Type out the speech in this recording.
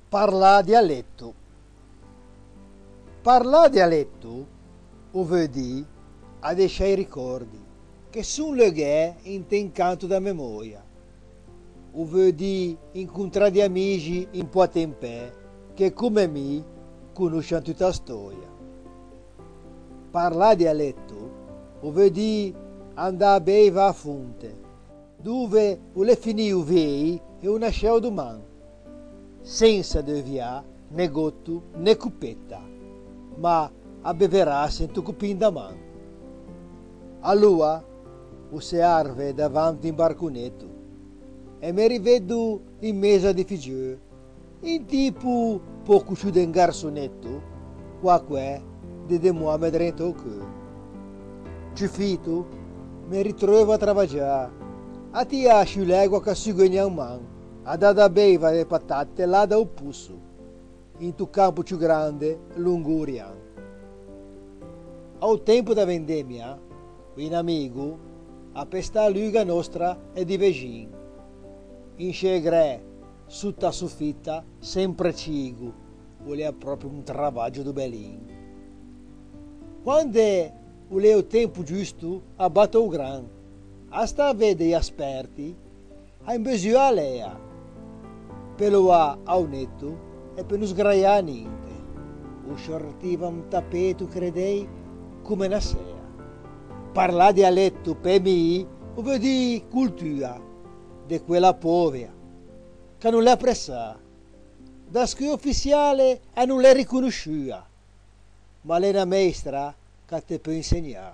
Parla dialetto. Parla dialetto vuol dire a lasciare i ricordi, che sono legati in te incanto da memoria. Vuol dire incontrare di amici in po' tempo che come me conoscono tutta la storia. Parla dialetto vuol dire andare a bere a fonte, dove vuole finire il vei e una sceo domani, senza deviare né gotto né cuppetta, ma a beverà senza cupin da mano. Allora, si arve davanti in barconetto e mi rivedo in mesa di figlio, in tipo poco più di un garsonetto, qua de Mohamed dentro il cuore. Ciufito, mi ritrovo a lavorare, a tia l'egua che si guagna in mano, a dare beva le patate là da un pusso, in tu campo più grande, lungo Urian. Al tempo da vendemmia, un amico a pesta luga nostra e di vicino. In scegre, sotto la soffitta, sempre cigo, voleva proprio un travaggio di belin. Quando voleva il tempo giusto, abbatto il gran, a sta a vedere gli esperti, a imbesio a lea, per lo a un netto e per non sgraiare niente. O sortiva un tappeto, credei, come una sera. Parlare dialetto per me vuol dire cultura di quella povera che non l'ha apprezza, da scuola ufficiale e non l'è riconosciuta, ma è una maestra che ti può insegnare.